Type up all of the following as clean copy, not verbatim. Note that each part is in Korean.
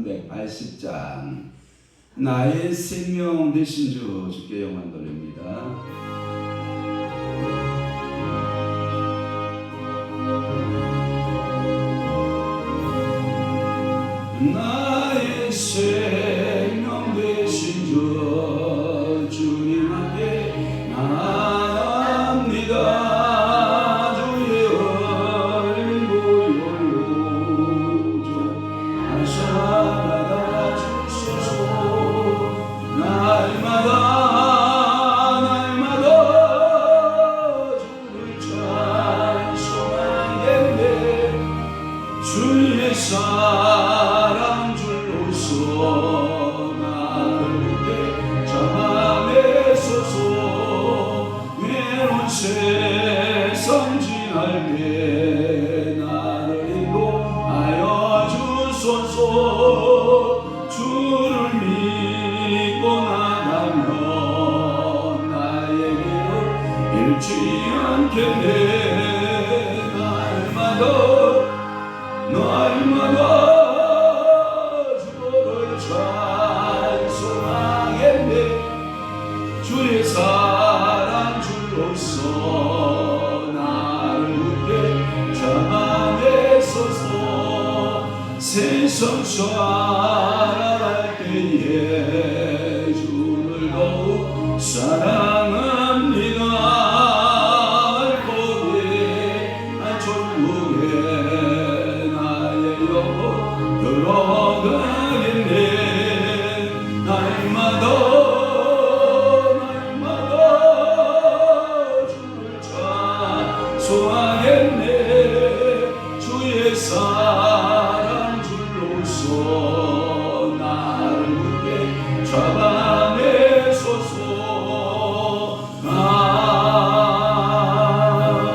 380장 나의 생명 되신 주 주께 영광 돌립니다. 나의 생명 되신 주 주님 앞에 나갑니다. 사랑 줄로서 나를 잡아내소서. 외로운 세상 지날 때 나를 인도하여 주소서. 주를 믿고 나가면 나에게는 잃지 않겠네. 날마다 주를 찬송하겠네. 주의 사랑 줄로서 나를 굳게 잡아내소서. 세상 살아갈 때에 주를 더욱 사랑합니다. 들어가겠네. 날마다 주를 찬송하겠네. 주의 사랑 줄로서 나를 굳게 잡아내소서.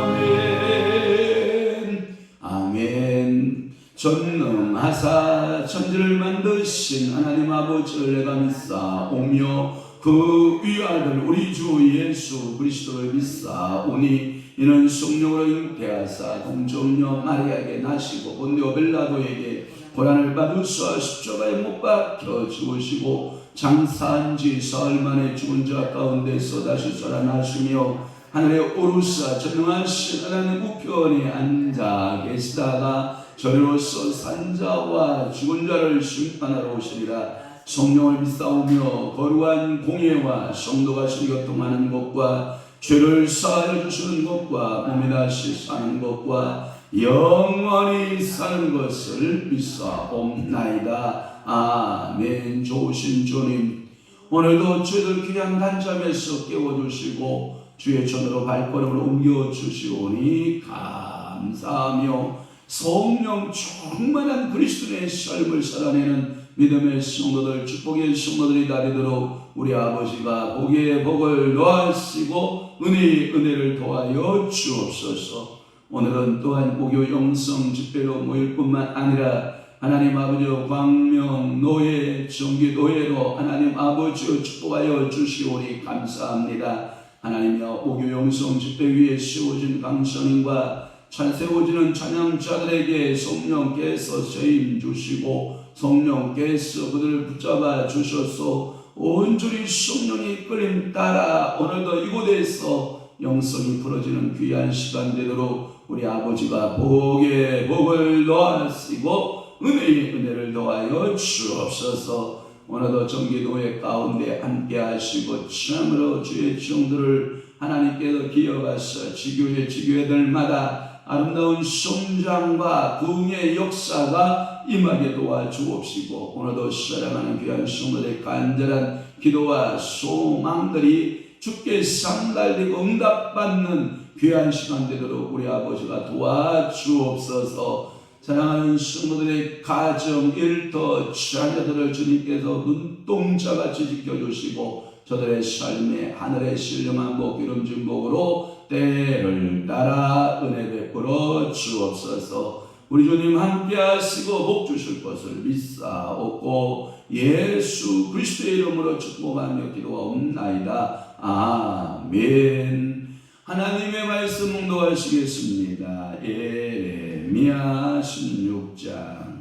아멘. 아멘. 전능하사 천지를 만드신 하나님 아버지를 내가 믿사오며 그 위아들 우리 주 예수 그리스도를 믿사오니 이는 성령으로 잉태하사 동정녀 마리아에게 나시고 본디오 빌라도에게 고난을 받으사 십자가에 못 박혀 죽으시고 장사한 지 사흘 만에 죽은 자 가운데서 다시 살아나시며 하늘에 오르사 전능하신 하나님 우편에 앉아 계시다가 저리로서 산자와 죽은 자를 심판하러 오시리라. 성령을 믿사오며 거룩한 공예와 성도가 교통하는 것과 죄를 사하여 주시는 것과 몸이 다시 사는 것과 영원히 사는 것을 믿사옵나이다. 아멘. 좋으신 주님, 오늘도 저희들 귀한 단잠에서 깨워주시고 주의 전으로 발걸음을 옮겨주시오니 감사하며 성령 충만한 그리스도의 삶을 살아내는 믿음의 성도들, 축복의 성도들이 다되도록 우리 아버지가 복에 복을 더하시고 은혜를 더하여 주옵소서. 오늘은 또한 목요 영성 집회로 모일 뿐만 아니라 하나님 아버지의 광명 노예 정기 노예로 하나님 아버지의 축복하여 주시오니 감사합니다. 하나님이여 목요 영성 집회 위에 세워진 강선인과 세워지는 찬양자들에게 성령께서 세임 주시고 성령께서 그들을 붙잡아 주셔서 온전히 성령이 끌림 따라 오늘도 이곳에서 영성이 풀어지는 귀한 시간 되도록 우리 아버지가 복에 복을 더하시고 은혜에 은혜를 더하여 주옵소서. 오늘도 정기도회 가운데 함께 하시고 참으로 주의 종들을 하나님께서 기억하셔 지교회들마다 아름다운 성장과 부흥의 역사가 임하게 도와주옵시고 오늘도 사랑하는 귀한 성도들의 간절한 기도와 소망들이 주께 상달되고 응답받는 귀한 시간 되도록 우리 아버지가 도와주옵소서. 사랑하는 성도들의 가정, 일터, 자녀들을 주님께서 눈동자같이 지켜주시고 저들의 삶에 하늘의 신령한 복, 기름진 복으로 때를 따라 은혜 베풀어 주옵소서. 우리 주님 함께 하시고 복 주실 것을 믿사옵고 예수 그리스도의 이름으로 축복하며 기도하옵나이다. 아멘. 하나님의 말씀 묵독하시겠습니다. 예레미야 16장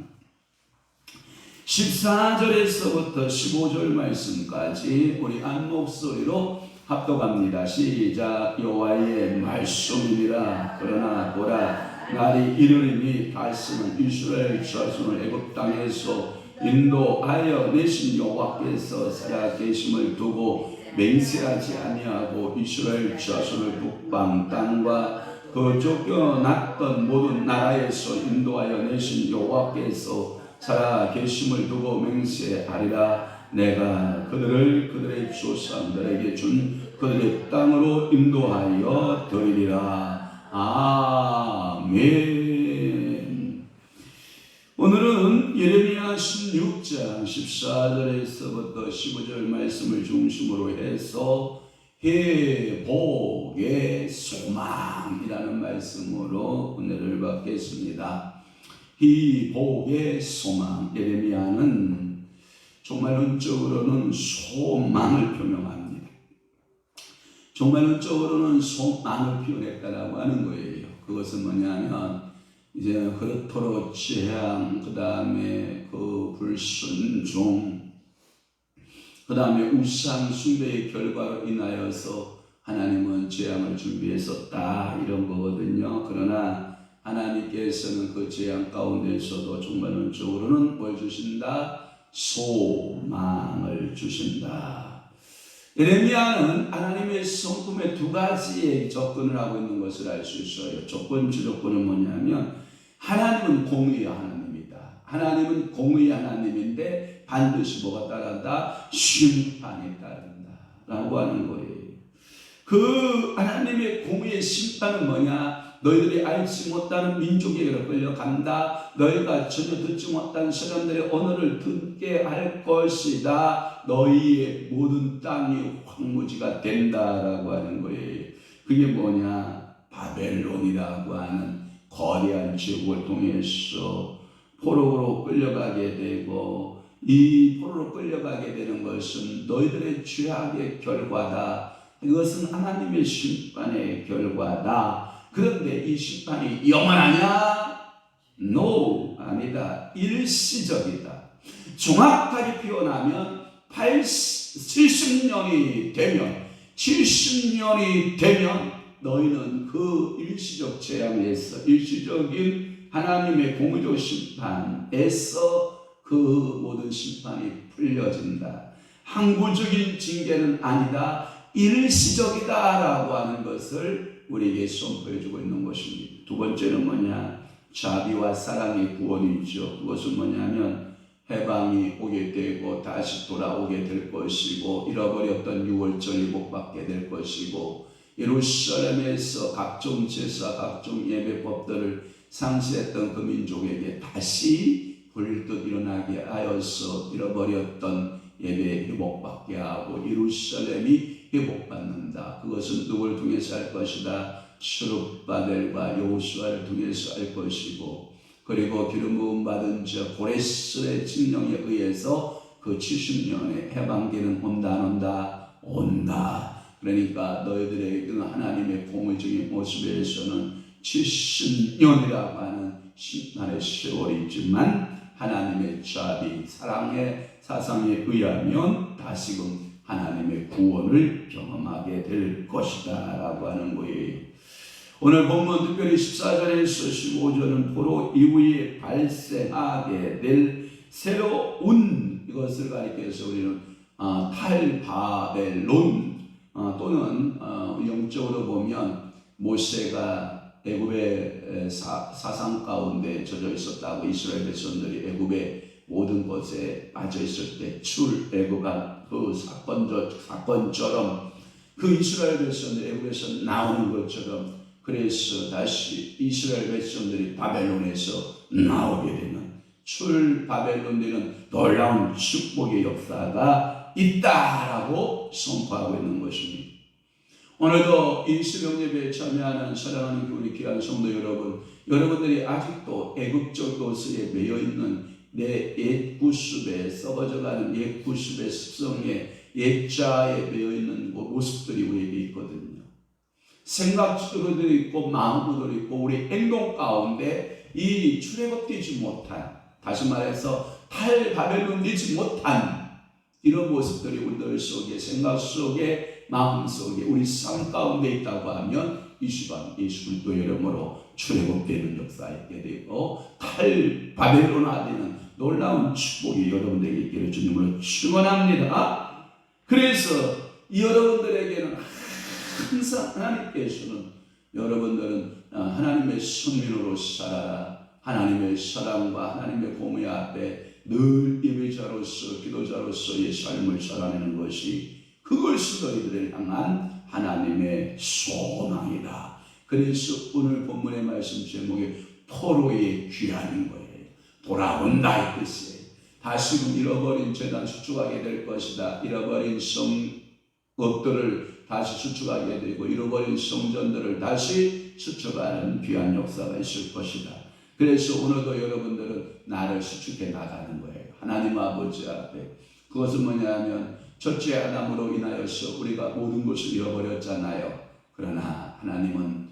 14절에서부터 15절 말씀까지 우리 한 목소리로 합독합니다. 시작. 여호와의 말씀이니라. 그러나 보라, 날이 이르리니 다시는 이스라엘 자손을 애굽 땅에서 인도하여 내신 여호와께서 살아계심을 두고 맹세하지 아니하고 이스라엘 자손을 북방 땅과 그 쫓겨났던 모든 나라에서 인도하여 내신 여호와께서 살아계심을 두고 맹세하리라. 내가 그들의 조상들에게 준 그들의 땅으로 인도하여 드리리라. 아멘. 오늘은 예레미야 16장 14절에서부터 15절 말씀을 중심으로 해서 회복의 소망이라는 말씀으로 은혜를 받겠습니다. 회복의 소망. 예레미야는 정말 원적으로는 소망을 표명합니다. 정말 원적으로는 소망을 표현했다라고 하는 거예요. 그것은 뭐냐면 이제 그렇도록 재앙, 그 다음에 그 불순종, 그 다음에 우상 숭배의 결과로 인하여서 하나님은 재앙을 준비했었다 이런 거거든요. 그러나 하나님께서는 그 재앙 가운데서도 정말 원적으로는 뭘 주신다? 소망을 주신다. 예레미야는 하나님의 성품의 두 가지의 접근을 하고 있는 것을 알 수 있어요. 첫 번째 조건은 뭐냐면 하나님은 공의의 하나님이다. 하나님은 공의의 하나님인데 반드시 뭐가 따른다? 심판이 따른다 라고 하는 거예요. 그 하나님의 공의의 심판은 뭐냐? 너희들이 알지 못하는 민족에게로 끌려간다. 너희가 전혀 듣지 못한 사람들의 언어를 듣게 할 것이다. 너희의 모든 땅이 황무지가 된다라고 하는 거예요. 그게 뭐냐? 바벨론이라고 하는 거대한 제국을 통해서 포로로 끌려가게 되고, 이 포로로 끌려가게 되는 것은 너희들의 죄악의 결과다. 이것은 하나님의 심판의 결과다. 그런데 이 심판이 영원하냐? No, 아니다. 일시적이다. 정확하게 표현하면 70년이 되면 너희는 그 일시적 재앙에서, 일시적인 하나님의 공의적 심판에서 그 모든 심판이 풀려진다. 항구적인 징계는 아니다. 일시적이다라고 하는 것을 우리에게 선포해주고 있는 것입니다. 두 번째는 뭐냐? 자비와 사랑의 구원이죠. 그것은 뭐냐면 해방이 오게 되고 다시 돌아오게 될 것이고, 잃어버렸던 유월절이 복받게 될 것이고, 예루살렘에서 각종 제사, 각종 예배법들을 상실했던 그 민족에게 다시 불듯 일어나게 하여서 잃어버렸던 예배 회복받게 하고 예루살렘이 회복받는다. 그것은 누구를 통해서 할 것이다? 스룹바벨과 여호수아를 통해서 할 것이고, 그리고 기름 부음 받은 자 고레스의 칙령에 의해서 그 70년의 해방기는 온다 안 온다? 온다. 그러니까 너희들의 하나님의 공의적인 모습에서는 70년이라고 하는 심판의 세월이지만 하나님의 자비, 사랑의 사상에 의하면 다시금 하나님의 구원을 경험하게 될 것이다 라고 하는 거예요. 오늘 본문 특별히 14절에서 15절은 포로 이후에 발생하게 될 새로운 이것을 가리켜서 우리는 탈바벨론 또는 영적으로 보면 모세가 애굽의 사상 가운데 젖어 있었다고, 이스라엘 백성들이 애굽의 모든 것에 빠져 있을 때 출애굽한 그 사건처럼 그 이스라엘 백성들이 애굽에서 나오는 것처럼, 그래서 다시 이스라엘 백성들이 바벨론에서 나오게 되는 출바벨론되는 놀라운 축복의 역사가 있다라고 선포하고 있는 것입니다. 오늘도 이 새벽 예배에 참여하는 사랑하는 우리 귀한 성도 여러분, 여러분들이 아직도 애국적 것에 매여 있는 내 옛 구습에 썩어져가는 옛 구습의 습성에 옛자에 매여 있는 모습들이 우리에게 있거든요. 생각으로도 있고 마음으로도 있고 우리 행동 가운데 이 출애굽되지 못한, 다시 말해서 탈바벨론 되지 못한 이런 모습들이 우리들 속에, 생각 속에, 마음 속에, 우리 삶 가운데 있다고 하면 이 시간 예수 그리스도의 이름으로 출애굽되는 역사가 있게 되고 탈바벨론화되는 놀라운 축복이 여러분들에게 있기를 주님으로 축원합니다. 그래서 여러분들에게는 항상 하나님께서는 여러분들은 하나님의 선민으로 살아라. 하나님의 사랑과 하나님의 공의 앞에 늘 예배자로서 기도자로서의 삶을 살아내는 것이 그것이 너희들을 향한 하나님의 소망이다. 그래서 오늘 본문의 말씀 제목이 포로의 귀환인 거예요. 돌아온다 이 뜻이에요. 다시금 잃어버린 재단 수축하게 될 것이다. 잃어버린 성읍들을 다시 수축하게 되고 잃어버린 성전들을 다시 수축하는 귀한 역사가 있을 것이다. 그래서 오늘도 여러분들은 나를 수축해 나가는 거예요. 하나님 아버지 앞에. 그것은 뭐냐면 첫째 아담으로 인하여서 우리가 모든 것을 잃어버렸잖아요. 그러나 하나님은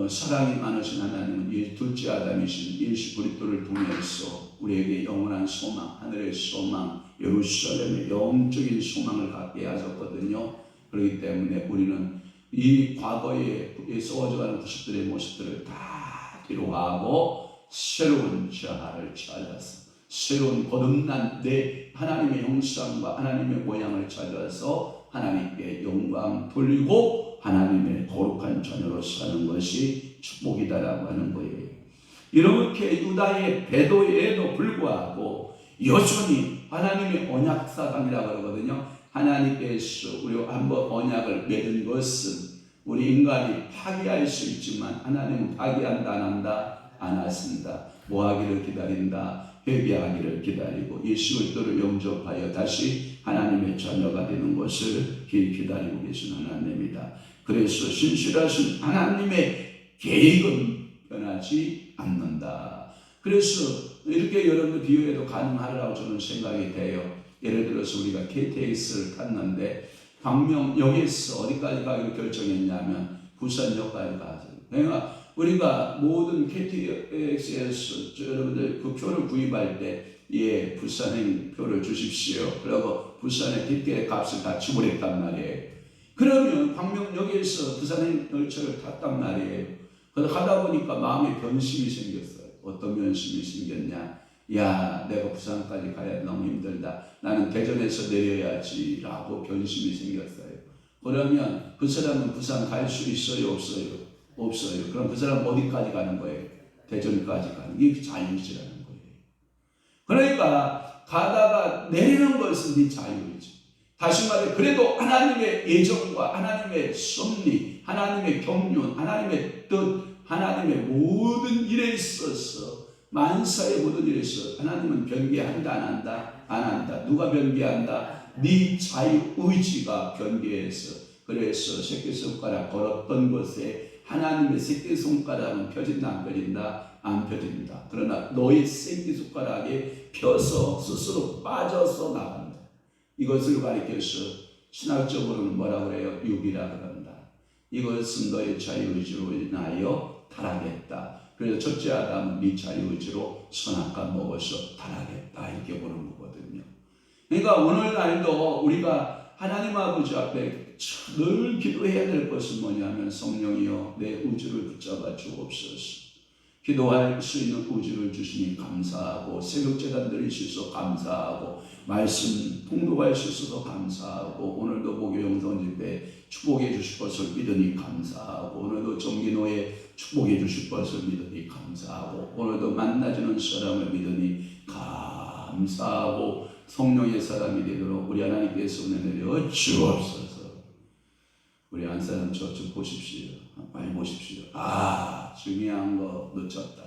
사랑이 많으신 하나님은 둘째 아담이신 예수 그리스도를 통해서 우리에게 영원한 소망, 하늘의 소망, 예루살렘의 영적인 소망을 갖게 하셨거든요. 그렇기 때문에 우리는 이 과거에 썩어져가는 구식들의 모습들을 다 뒤로하고 새로운 자아를 찾아서 새로운 거듭난 내 하나님의 형상과 하나님의 모양을 찾아서 하나님께 영광 돌리고 하나님의 거룩한 자녀로 사는 것이 축복이다라고 하는 거예요. 이렇게 유다의 배도에도 불구하고 여전히 하나님의 언약사당이라고 그러거든요. 하나님께서 우리와 한번 언약을 맺은 것은 우리 인간이 파기할 수 있지만 하나님은 파기한다 안 한다? 안 하신다. 뭐하기를 기다린다? 회개하기를 기다리고 예수 그리스도를 영접하여 다시 하나님의 자녀가 되는 것을 기다리고 계신 하나님이다. 그래서 신실하신 하나님의 계획은 변하지 않는다. 그래서 이렇게 여러분들 비유해도 가능하라고 저는 생각이 돼요. 예를 들어서 우리가 KTX를 탔는데 광명역에서 어디까지 가기로 결정했냐면 부산역까지 가죠. 그러니까 우리가 모든 KTX에서 여러분들 그 표를 구입할 때 부산행 표를 주십시오. 그리고 부산의 티켓 값을 다 지불했단 말이에요. 그러면 광명역에서 부산행 열차를 탔단 말이에요. 그러다 하다 보니까 마음에 변심이 생겼어요. 어떤 변심이 생겼냐? 야, 내가 부산까지 가야 너무 힘들다. 나는 대전에서 내려야지 라고 변심이 생겼어요. 그러면 그 사람은 부산 갈 수 있어요? 없어요? 없어요. 그럼 그 사람은 어디까지 가는 거예요? 대전까지 가는 게 자유의지라는 거예요. 그러니까 가다가 내리는 것은 네 자유의지. 다시 말해 그래도 하나님의 예정과 하나님의 섭리, 하나님의 경륜, 하나님의 뜻, 하나님의 모든 일에 있어서 만사의 모든 일에 있어서 하나님은 변개한다 안 한다? 안 한다. 누가 변개한다? 네 자유의지가 변개해서 그래서 새끼손가락 걸었던 것에 하나님의 새끼손가락은 펴진다 안 펴진다? 안 펴진다. 그러나 너의 새끼손가락에 펴서 스스로 빠져서 나간다. 이것을 가리켜서 신학적으로는 뭐라 그래요? 유비라 그런다. 이것은 너의 자유의지로 인하여 타락했다. 그래서 첫째 아담은 네 자유의지로 선악과 먹어서 타락했다. 이렇게 보는 거거든요. 그러니까 오늘날도 우리가 하나님 아버지 앞에 늘 기도해야 될 것은 뭐냐면 성령이여 내 우주를 붙잡아 주옵소서. 기도할 수 있는 우주를 주시니 감사하고 새벽재단 드릴 수 있어서 감사하고 말씀 통독할 수 있어서 감사하고 오늘도 목요 영성 집회 축복해 주실 것을 믿으니 감사하고 오늘도 정기노에 축복해 주실 것을 믿으니 감사하고 오늘도 만나주는 사람을 믿으니 감사하고 성령의 사람이 되도록 우리 하나님께서 은혜 내려 주옵소서. 우리 한 사람 저쪽 보십시오. 빨리 보십시오. 중요한 거 놓쳤다.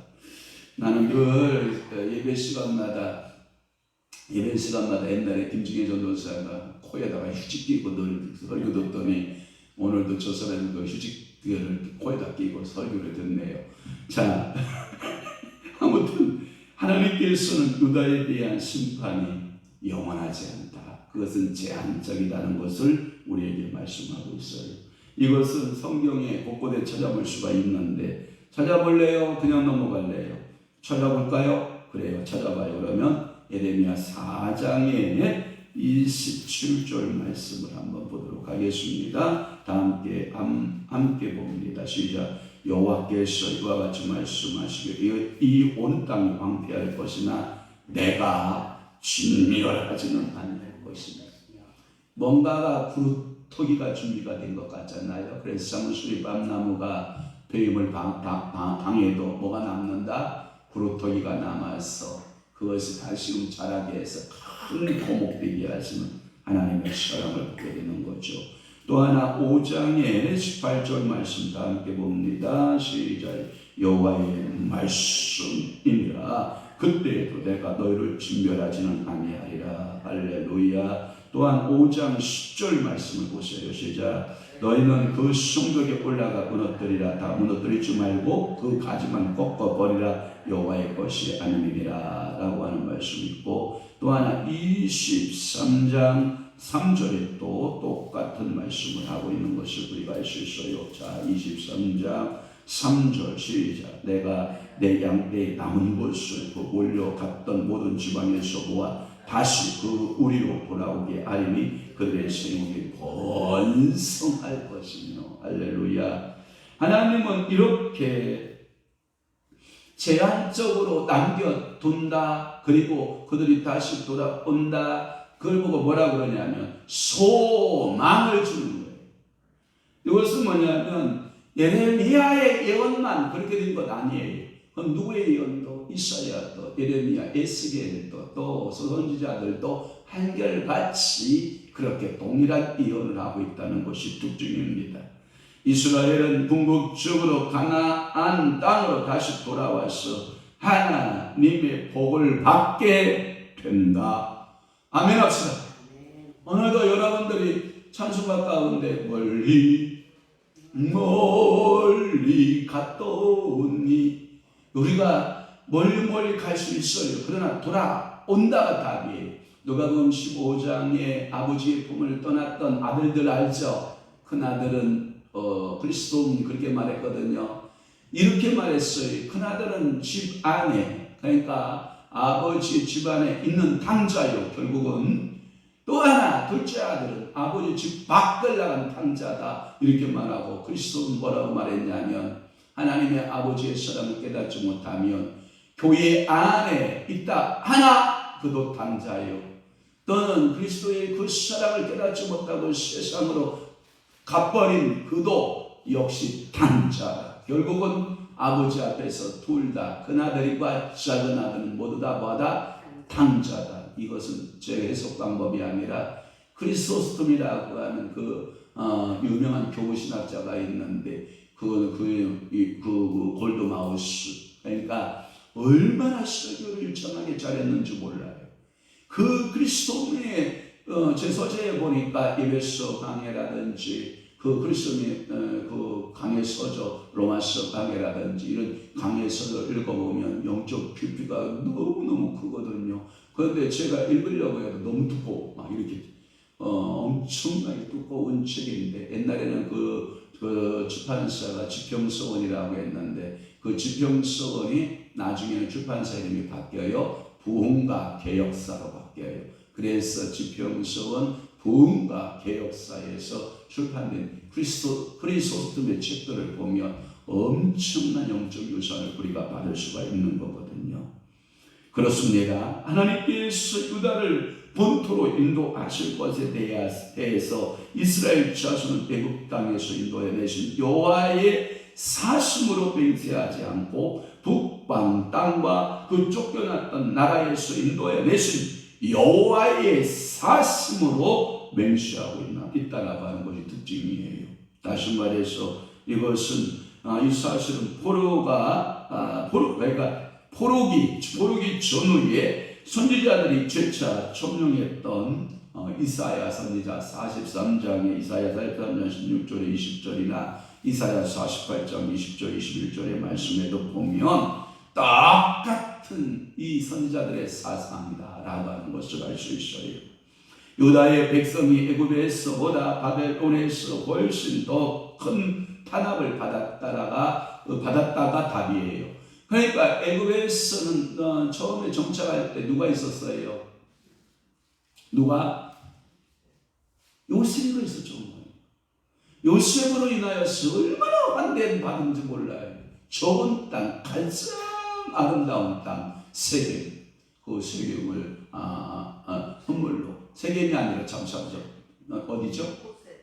나는 늘 예배 시간마다 옛날에 김중혜 전도사가 코에다가 휴지 끼고 늘 설교 듣더니 오늘도 저 사람이 그 휴지를 코에다 끼고 설교를 듣네요. 자, 아무튼 하나님께서는 유다에 대한 심판이 영원하지 않다. 그것은 제한적이라는 것을 우리에게 말씀하고 있어요. 이것은 성경에 곳곳에 찾아볼 수가 있는데 찾아볼래요? 그냥 넘어갈래요? 찾아볼까요? 그래요. 찾아봐요. 그러면 예레미야 4장의 27절 말씀을 한번 보도록 하겠습니다. 다 함께 봅니다. 시작. 여호와께서 이와 같이 말씀하시기를 이 온 땅이 황폐할 것이나 내가 진멸하지는 않을 것이다. 뭔가가 구루터기가 준비가 된 것 같잖아요. 그래서 사무수리 밤나무가 배임을 당해도 뭐가 남는다? 구루터기가 남아서 그것이 다시 자라게 해서 큰 고목되게 하시는 하나님의 사랑을 보게 되는 거죠. 또 하나 5장의 18절 말씀 다 함께 봅니다. 시작. 여호와의 말씀이니라. 그때에도 내가 너희를 진멸하지는 아니하리라. 할렐루야. 또한 5장 10절 말씀을 보세요. 시작. 너희는 그 성벽에 올라가 무너뜨리라. 다 무너뜨리지 말고 그 가지만 꺾어버리라. 여호와의 것이 아님이라 라고 하는 말씀이 있고, 또 하나 23장 3절에 또 똑같은 말씀을 하고 있는 것을 우리가 알 수 있어요. 자, 23장 3절 시작. 내가 내 남은 것을 그 몰려갔던 모든 지방에서 모아 다시 그 우리로 돌아오게 하리니 그들의 생육이 번성할 것이며. 할렐루야. 하나님은 이렇게 제한적으로 남겨둔다. 그리고 그들이 다시 돌아온다. 그걸 보고 뭐라고 그러냐면 소망을 주는 거예요. 이것은 뭐냐면 예레미야의 예언만 그렇게 된 것 아니에요. 그럼 누구의 예언도 이사야도 예레미야, 에스겔도 또 선지자들도 한결같이 그렇게 동일한 예언을 하고 있다는 것이 특징입니다. 이스라엘은 궁극적으로 가나안 땅으로 다시 돌아와서 하나님의 복을 받게 된다. 아멘 합시다. 오늘도 여러분들이 찬송가 가운데 멀리 갔더니 우리가 멀리 갈 수 있어요. 그러나 돌아온다가 답이에요. 누가복음 15장에 아버지의 품을 떠났던 아들들 알죠? 큰 아들은 그리스도인이 그렇게 말했거든요. 이렇게 말했어요. 큰 아들은 집 안에, 그러니까 아버지의 집 안에 있는 탕자요. 결국은 또 하나 둘째 아들은 아버지 집 밖을 나간 탕자다. 이렇게 말하고, 그리스도는 뭐라고 말했냐면 하나님의 아버지의 사랑을 깨닫지 못하면 교회 안에 있다 하나 그도 탕자요. 또는 그리스도의 그 사랑을 깨닫지 못하고 세상으로 가버린 그도 역시 탕자다. 결국은 아버지 앞에서 둘 다, 큰아들과 작은 아들은 모두 다 뭐다? 탕자다. 이것은 제 해석 방법이 아니라 크리소스톰이라고 하는 유명한 교구신학자가 있는데 그 골드마우스, 그러니까 얼마나 설교를 일정하게 잘했는지 몰라요. 그 그리스도인의 제 서재에 보니까 에베소 강해라든지 그리스도인의 그 강해 서적 로마서 강해라든지 이런 강해 서적을 읽어보면 영적 깊이가 너무너무 크거든요. 그런데 제가 읽으려고 해도 너무 두꺼워. 막 이렇게 엄청나게 두꺼운 책인데, 옛날에는 그 출판사가 지평서원이라고 했는데 그 지평서원이 나중에는 출판사 이름이 바뀌어요. 부흥과 개역사로 바뀌어요. 그래서 지평서원 부흥과 개역사에서 출판된 크리소스톰의 책들을 보면 엄청난 영적 유산을 우리가 받을 수가 있는 거거든요. 그렇습니다. 하나님께서 유다를 본토로 인도하실 것에 대해서 이스라엘 자손을 애굽 땅에서 인도해내신 여호와의 사심으로 맹세하지 않고 북방 땅과 그 쫓겨났던 나라에서 인도해내신 여호와의 사심으로 맹세하고 있다라고 하는 것이 특징이에요. 다시 말해서 이것은 이 사실은 포로기 전후에 선지자들이 재차 점령했던 이사야 선지자 43장에 이사야 43장 16절에 20절이나 이사야 48장 20절 21절의 말씀에도 보면 똑같은 이 선지자들의 사상이다라고 하는 것을 알 수 있어요. 유다의 백성이 애굽에서보다 바벨론에서 훨씬 더 큰 탄압을 받았다가 답이에요. 그러니까 애굽에서는 처음에 정착할 때 누가 있었어요? 누가? 요셉이 있었죠. 요셉으로 인하여서 얼마나 환대받은지 몰라요. 좋은 땅, 가장 아름다운 땅, 세겜. 그 세겜을 선물로, 세겜이 아니라 잠시만요. 어디죠?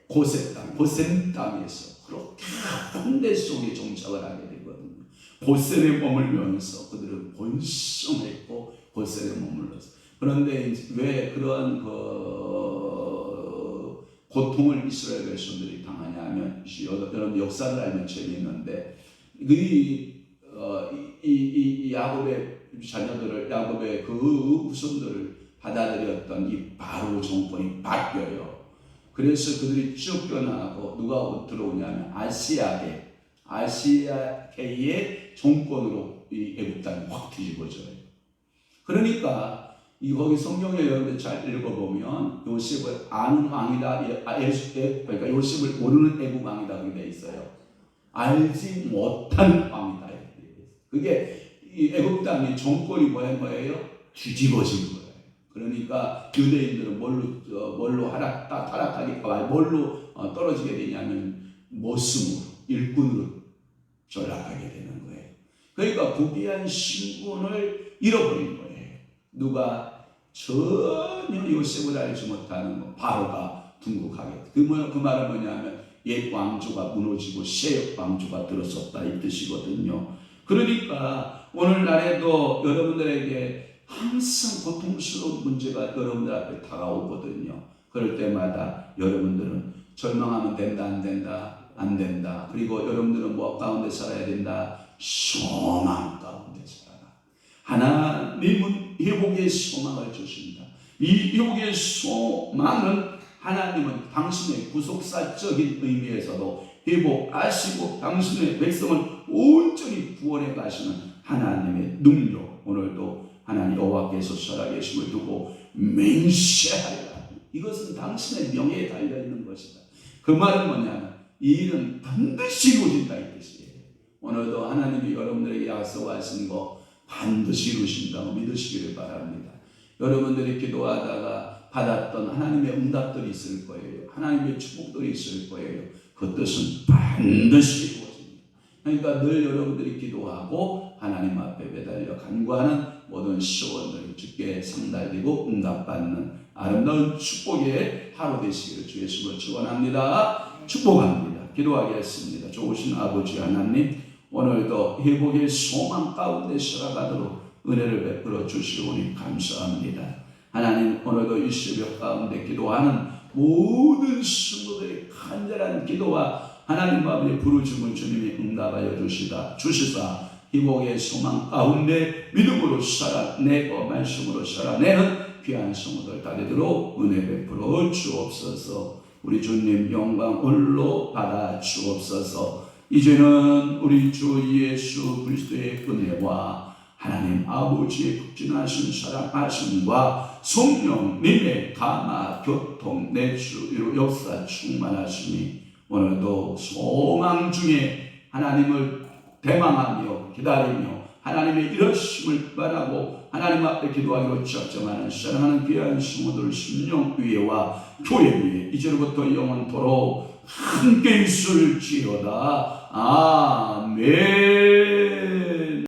고센 땅, 고센 땅에서 그렇게 환대 속에 정착을 하게 되거든요. 고센에 머물면서 그들은 번성했고 고센에 머물렀어요. 그런데 왜 그러한 고통을 이스라엘 백성들이 당하냐면, 여러분 역사를 알면 재미있는데, 야곱의 자녀들을, 야곱의 그 후손들을 받아들였던 이 바로 정권이 바뀌어요. 그래서 그들이 쫓겨나고 누가 들어오냐면 아시아계의 정권으로 이 애굽 땅이 확 뒤집어져요. 그러니까 거기 성경에 여러분들 잘 읽어보면 요셉을 아는 왕이다, 그러니까 요셉을 모르는 애굽 왕이다 그렇게 돼 있어요. 알지 못한 왕이다. 그게 이 애굽 땅의 정권이 뭐예요? 뒤집어진 거예요. 그러니까 유대인들은 뭘로 떨어지게 되냐면 모습으로, 일꾼으로 전락하게 되는 거예요. 그러니까 부귀한 신분을 잃어버린 거예요. 누가? 전혀 요셉을 알지 못하는 바로가 둥국하게. 그 말은 뭐냐면 옛 왕조가 무너지고 새 왕조가 들어섰다 이 뜻이거든요. 그러니까 오늘날에도 여러분들에게 항상 고통스러운 문제가 여러분들 앞에 다가오거든요. 그럴 때마다 여러분들은 절망하면 된다, 안 된다. 그리고 여러분들은 뭐 가운데 살아야 된다? 소망 가운데 살아라. 하나님은 회복의 소망을 주신다. 이 회복의 소망은 하나님은 당신의 구속사적인 의미에서도 회복하시고 당신의 백성을 온전히 구원해 가시는 하나님의 능력, 오늘도 하나님 여호와께서 살아계심을 두고 맹세하리라. 이것은 당신의 명예에 달려있는 것이다. 그 말은 뭐냐면 이 일은 반드시 이루어진다 이 뜻이에요. 오늘도 하나님이 여러분들에게 약속하신 거 반드시 이루신다고 믿으시기를 바랍니다. 여러분들이 기도하다가 받았던 하나님의 응답들이 있을 거예요. 하나님의 축복들이 있을 거예요. 그 뜻은 반드시 이루어집니다. 그러니까 늘 여러분들이 기도하고 하나님 앞에 매달려 간구하는 모든 소원을 주께 상달되고 응답받는 아름다운 축복의 하루 되시기를 주 예수로 축원합니다. 축복합니다. 기도하겠습니다. 좋으신 아버지 하나님, 오늘도 회복의 소망 가운데 살아가도록 은혜를 베풀어 주시오니 감사합니다. 하나님, 오늘도 이 새벽 가운데 기도하는 모든 성도들의 간절한 기도와 하나님 아버지의 부르심을 주님이 응답하여 주시사 회복의 소망 가운데 믿음으로 살아내고 말씀으로 살아내는 귀한 성도들 다 되도록 은혜 베풀어 주옵소서. 우리 주님 영광 홀로 받아 주옵소서. 이제는 우리 주 예수 그리스도의 은혜와 하나님 아버지의 극진하신 사랑하심과 성령님의 감화 교통 내주 역사 충만하시니 오늘도 소망 중에 하나님을 대망하며 기다리며 하나님의 이러심을 바라고 하나님 앞에 기도하기로 작정하는 사랑하는 귀한 성도들 심령 위에와 교회 위에 이제로부터 영원토록 함께 있을지어다. 아멘.